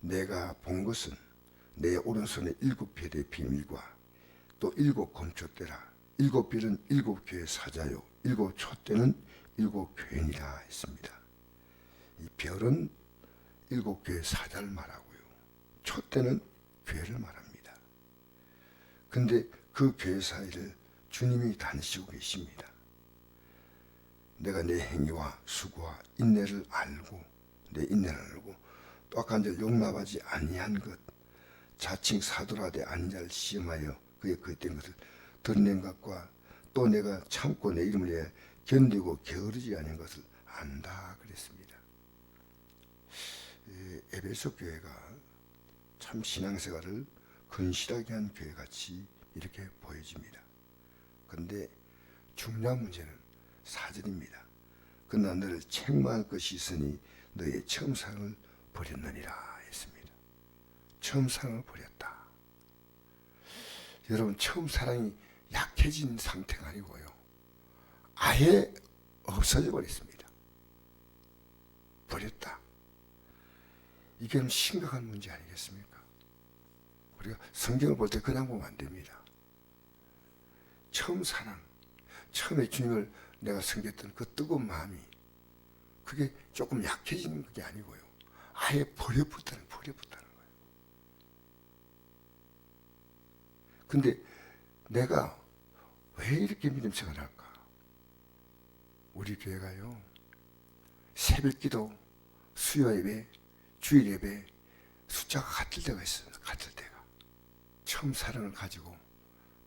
내가 본 것은 내 오른손의 7별의 비밀과 또 7검초대라. 7별은 7교회 사자요 7촛대는 7교회니라 했습니다. 이 별은 7교회 사자를 말하고요, 촛대는 교회를 말합니다. 근데 그 교회 사이를 주님이 다니시고 계십니다. 내가 내 행위와 수고와 인내를 알고, 내 인내를 알고 또 아까 이제 용납하지 아니한 것, 자칭 사도라되 아닌 자를 시험하여 그의 그릇된 것을 드러낸 것과 또 내가 참고 내 이름을 위해 견디고 게으르지 않은 것을 안다 그랬습니다. 에베소 교회가 참 신앙생활을 건실하게 한 교회같이 이렇게 보여집니다. 그런데 중요한 문제는 4절입니다. 그러나 너를 책망할 것이 있으니 너의 처음 사랑을 버렸느니라 했습니다. 처음 사랑을 버렸다. 여러분, 처음 사랑이 약해진 상태가 아니고요, 아예 없어져 버렸습니다. 버렸다. 이게 심각한 문제 아니겠습니까? 우리가 성경을 볼 때 그냥 보면 안 됩니다. 처음 사랑, 처음에 주님을 내가 섬겼던 그 뜨거운 마음이 그게 조금 약해지는 게 아니고요, 아예 버려붙다는 거예요. 근데 내가 왜 이렇게 믿음생활을 할까? 우리 교회가요, 새벽기도, 수요예배, 주일예배 숫자가 같을 때가 있어요. 같을 때가. 처음 사랑을 가지고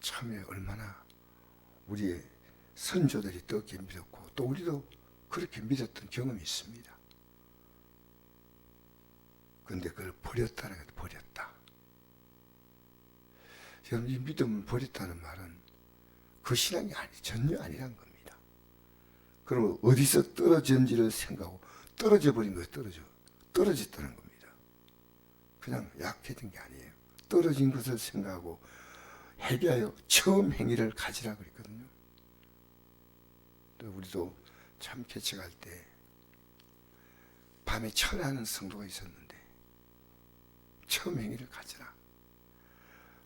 처음에 얼마나 우리의 선조들이 그렇게 믿었고 또 우리도 그렇게 믿었던 경험이 있습니다. 그런데 그걸 버렸다는 게 버렸다. 여러분, 이 믿음을 버렸다는 말은 그 신앙이 전혀 아니란 겁니다. 그러면 어디서 떨어졌는지를 생각하고 떨어져 버린 거예요. 떨어졌다는 겁니다. 그냥 약해진 게 아니에요. 떨어진 것을 생각하고 회개하여 처음 행위를 가지라 그랬거든요. 또 우리도 참 개척할 때 밤에 철회하는 성도가 있었는데 처음 행위를 가지라.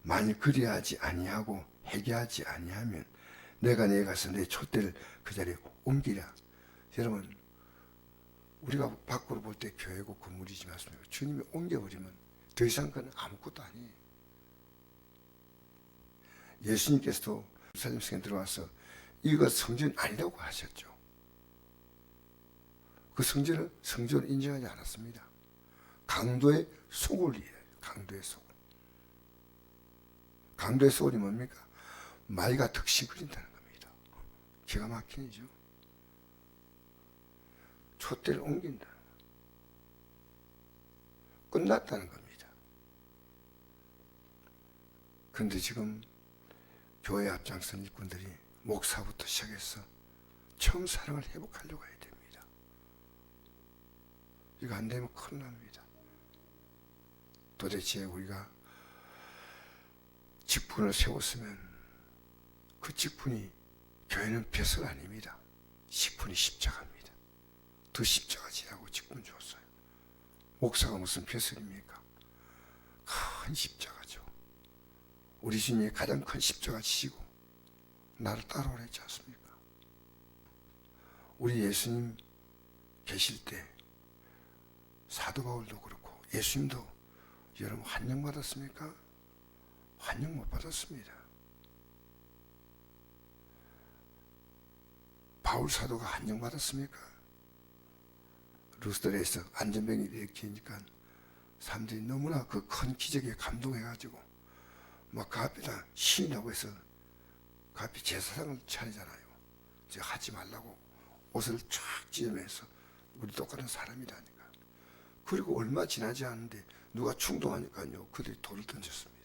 만일 그리하지 아니하고 회개하지 아니하면 내가 내에 가서 내 촛대를 그 자리에 옮기라. 여러분, 우리가 밖으로 볼 때 교회고 건물이지 않습니까? 주님이 옮겨버리면 더 이상 그건 아무것도 아니에요. 예수님께서도 예루살렘 성에 들어와서 이거 성전 아니라고 하셨죠. 그 성전을 성전을 인정하지 않았습니다. 강도의 소굴이에요. 강도의 소굴. 강도의 소굴이 뭡니까? 마이가 득실거린다는 겁니다. 기가 막힌 일이죠. 촛대를 옮긴다. 끝났다는 겁니다. 그런데 지금 교회 앞장선 일꾼들이 목사부터 시작해서 처음 사랑을 회복하려고 해야 됩니다. 이거 안 되면 큰일 납니다. 도대체 우리가 직분을 세웠으면 그 직분이, 교회는 벼슬 아닙니다. 직분이 십자가입니다. 그 십자가 지라고 직분 줬어요. 목사가 무슨 벼슬입니까? 큰 십자가죠. 우리 주님이 가장 큰 십자가 지시고 나를 따라오라 했지 않습니까? 우리 예수님 계실 때 사도 바울도 그렇고 예수님도 여러분 환영 받았습니까? 환영 못 받았습니다. 바울 사도가 환영 받았습니까? 루스드레에서 안전병이 일으키니까 사람들이 너무나 그 큰 기적에 감동해가지고 막 그 앞에다 시인하고 해서 그 앞에 제사상을 차리잖아요. 제가 하지 말라고 옷을 쫙 찢으면서 우리 똑같은 사람이라니까. 그리고 얼마 지나지 않는데 누가 충동하니까요, 그들이 돌을 던졌습니다.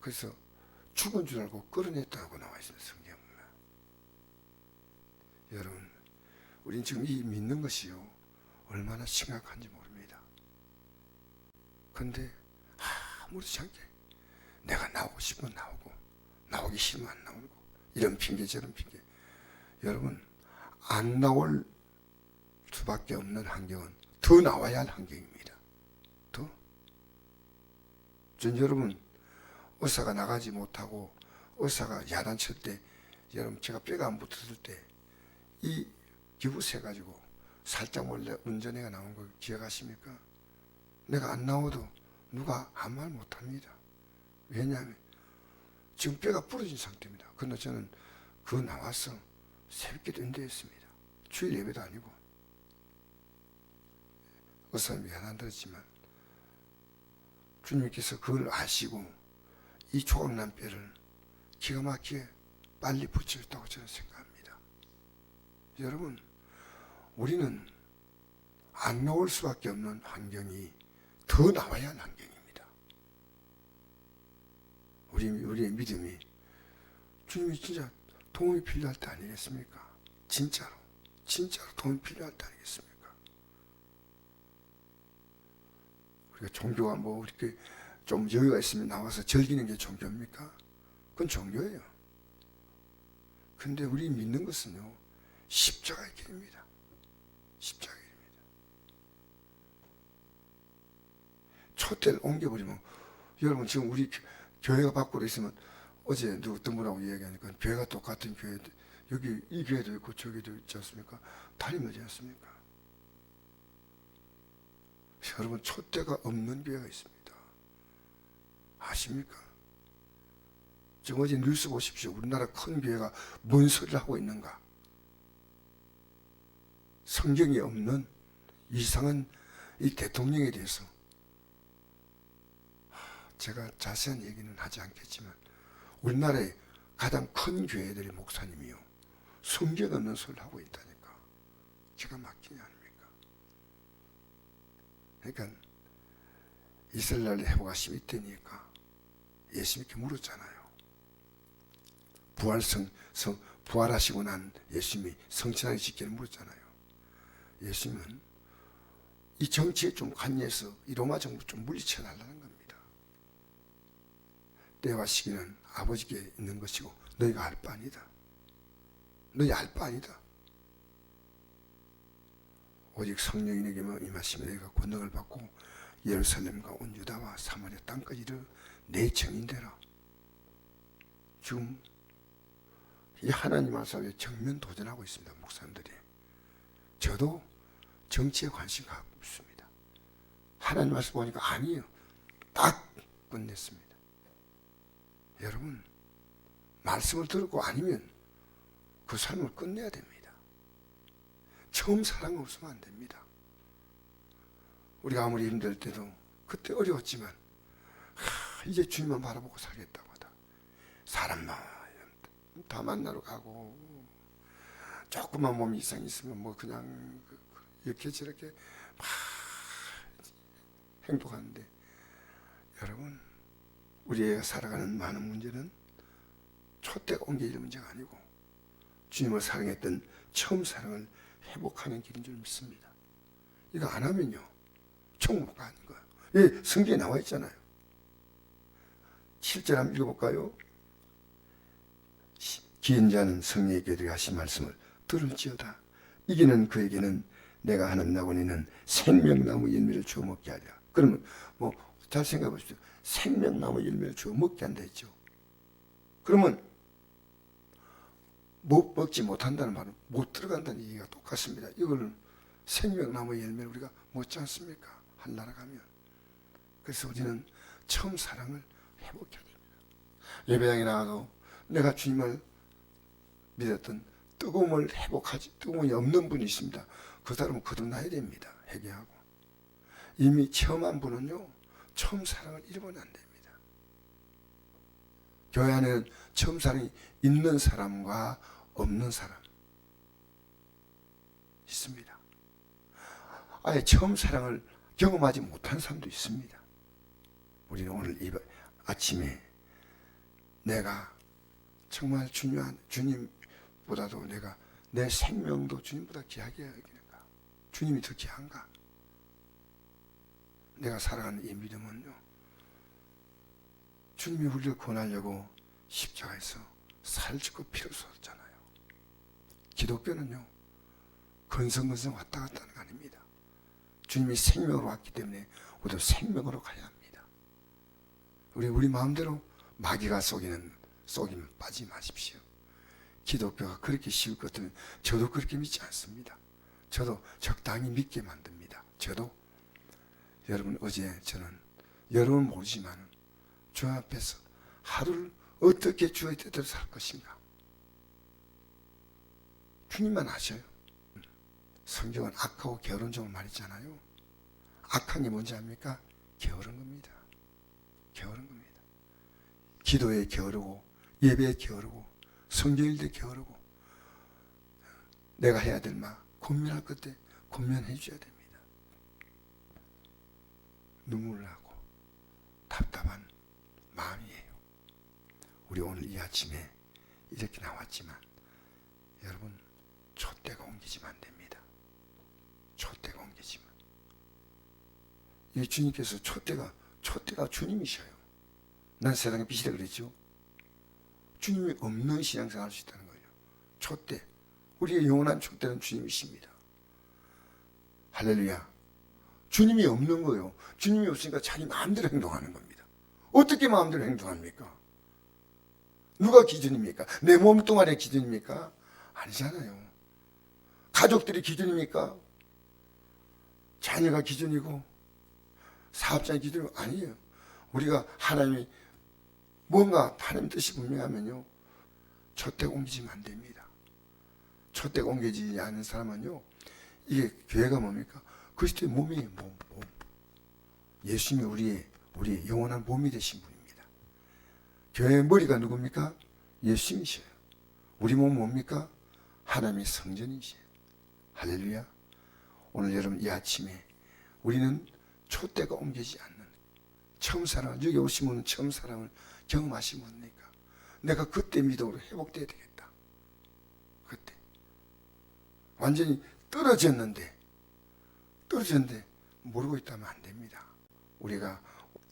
그래서 죽은 줄 알고 끌어냈다고 나와 있어요, 성경에. 여러분, 우린 지금 이 믿는 것이요, 얼마나 심각한지 모릅니다. 그런데 아무렇지 않게 내가 나오고 싶으면 나오고 나오기 싫으면 안 나오고 이런 핑계 저런 핑계. 여러분, 안 나올 수밖에 없는 환경은 더 나와야 할 환경입니다. 더. 전 여러분 의사가 나가지 못하고 의사가 야단칠 때, 여러분 제가 뼈가 안 붙었을 때 이 기부세 가지고 살짝 몰래 운전해가 나온 거 기억하십니까? 내가 안 나와도 누가 아무 말 못합니다. 왜냐하면 지금 뼈가 부러진 상태입니다. 그러나 저는 그거 나와서 새벽기도 인도했습니다. 주일 예배도 아니고. 의사는 미안한다 했지만 주님께서 그걸 아시고 이 조각난 뼈를 기가 막히게 빨리 붙였다고 저는 생각합니다. 여러분, 우리는 안 나올 수밖에 없는 환경이 더 나와야 할 환경입니다. 우리의 믿음이 주님이 진짜 도움이 필요할 때 아니겠습니까? 진짜로 도움이 필요할 때 아니겠습니까? 우리가 종교가 뭐 이렇게 좀 여유가 있으면 나와서 즐기는 게 종교입니까? 그건 종교예요. 근데 우리 믿는 것은요, 십자가의 길입니다. 십자가의 길입니다. 촛대를 옮겨버리면, 여러분 지금 우리 교회가 밖으로 있으면, 어제 어떤 분하고 이야기하니까 교회가 똑같은 교회, 여기 이 교회도 있고 저기도 있지 않습니까? 다름이지 않습니까? 여러분 촛대가 없는 교회가 있습니다. 아십니까? 지금 어제 뉴스 보십시오. 우리나라 큰 교회가 뭔 소리를 하고 있는가? 성경이 없는 이상한 이 대통령에 대해서 제가 자세한 얘기는 하지 않겠지만 우리나라의 가장 큰 교회들의 목사님이요, 성경 없는 소리를 하고 있다니까. 기가 막히지 않습니까? 그러니까 이스라엘 회복하심이 있다니까 예수님께 물었잖아요. 부활하시고 난 예수님이 성천하게 짓기를 물었잖아요. 예수님은 이 정치에 좀 관여해서 이 로마 정부 좀 물리쳐 달라는 겁니다. 때와 시기는 아버지께 있는 것이고 너희가 알 바 아니다. 너희 알 바 아니다. 오직 성령님에게만 임하시면 너희가 권능을 받고 예루살렘과 온 유다와 사마리아 땅까지 이르러 내 증인 되라. 지금 이 하나님 앞에 정면 도전하고 있습니다. 목사님들이. 저도 정치에 관심 갖고 있습니다. 하나님 말씀 보니까 아니에요. 딱 끝냈습니다. 여러분, 말씀을 듣고 아니면 그 삶을 끝내야 됩니다. 처음 사랑 없으면 안 됩니다. 우리가 아무리 힘들 때도 그때 어려웠지만 이제 주님만 바라보고 살겠다고 하다 사람만 다 만나러 가고 조금만 몸이 이상이 있으면 뭐 그냥 이렇게 저렇게 막 행동하는데, 여러분 우리가 살아가는 많은 문제는 촛대가 옮겨질 문제가 아니고 주님을 사랑했던 처음 사랑을 회복하는 길인 줄 믿습니다. 이거 안 하면요 천국 가는 거예요. 예, 성경에 나와 있잖아요. 7절 한번 읽어볼까요? 기인 자는 성령에게 하신 말씀을 들을지어다. 이기는 그에게는 내가 하는 나무니는 생명나무 열매를 주어 먹게 하리라. 그러면 뭐 잘 생각해 보십시오. 생명나무 열매를 주어 먹게 한다 했죠. 그러면 못 먹지 못한다는 말은 못 들어간다는 얘기가 똑같습니다. 이걸 생명나무 열매를 우리가 먹지 않습니까? 한나라 가면. 그래서 우리는 처음 사랑을 회복해야 됩니다. 예배당에 나가도 내가 주님을 믿었던 뜨거움을 회복하지, 뜨거움이 없는 분이 있습니다. 그 사람은 거듭나야 됩니다. 회개하고. 이미 체험한 분은요, 처음 사랑을 잃어버리면 안 됩니다. 교회 안에는 처음 사랑이 있는 사람과 없는 사람 있습니다. 아예 처음 사랑을 경험하지 못한 사람도 있습니다. 우리는 오늘 이 아침에 내가 정말 중요한 주님보다도 내가 내 생명도 주님보다 귀하게 여기는가? 주님이 더 귀한가? 내가 살아가는 이 믿음은요, 주님이 우리를 구원하려고 십자가에서 살을 찢고 피를 쏟았잖아요. 기독교는요, 건성건성 왔다 갔다 하는 거 아닙니다. 주님이 생명으로 왔기 때문에 우리도 생명으로 가야 합니다. 우리 마음대로 마귀가 속이면 빠지 마십시오. 기독교가 그렇게 쉬울 것 같으면 저도 그렇게 믿지 않습니다. 저도 적당히 믿게 만듭니다. 저도 여러분, 어제 저는 여러분 모르지만 주 앞에서 하루를 어떻게 주의 뜻대로 살 것인가, 주님만 아셔요. 성경은 악하고 게으른 종을 말했잖아요. 악한 게 뭔지 압니까? 게으른 겁니다. 게으른 겁니다. 기도에 게으르고, 예배에 게으르고, 성경 읽기에 게으르고, 내가 해야 될 말 고민할 그때 고민해 줘야 됩니다. 눈물 나고 답답한 마음이에요. 우리 오늘 이 아침에 이렇게 나왔지만 여러분, 촛대가 옮기지면 안 됩니다. 촛대가 옮기지면. 이 주님께서 촛대가 주님이셔요. 난 세상의 빛이라 그랬죠. 주님이 없는 신앙생활 할 수 있다는 거예요. 촛대, 우리의 영원한 촛대는 주님이십니다. 할렐루야. 주님이 없는 거예요. 주님이 없으니까 자기 마음대로 행동하는 겁니다. 어떻게 마음대로 행동합니까? 누가 기준입니까? 내 몸뚱아리의 기준입니까? 아니잖아요. 가족들이 기준입니까? 자녀가 기준이고 사업자의 기준이고 아니에요. 우리가 하나님이 뭔가 하나님 뜻이 분명하면요, 촛대가 옮기지면 안 됩니다. 촛대가 옮겨지지 않는 사람은요, 이게 교회가 뭡니까? 그리스도의 몸이에요. 몸. 예수님이 우리의 영원한 몸이 되신 분입니다. 교회의 머리가 누굽니까? 예수님이셔요. 우리 몸은 뭡니까? 하나님의 성전이시에요. 할렐루야. 오늘 여러분, 이 아침에 우리는 촛대가 옮기지 않는 처음 사랑, 여기 오신 분은 처음 사랑을 경험하신 분입니까? 내가 그때 믿음으로 회복돼야 되겠다. 그때 완전히 떨어졌는데 모르고 있다면 안 됩니다. 우리가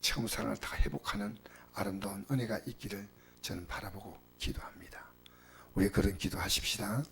처음 사랑을 다 회복하는 아름다운 은혜가 있기를 저는 바라보고 기도합니다. 우리 그런 기도하십시다.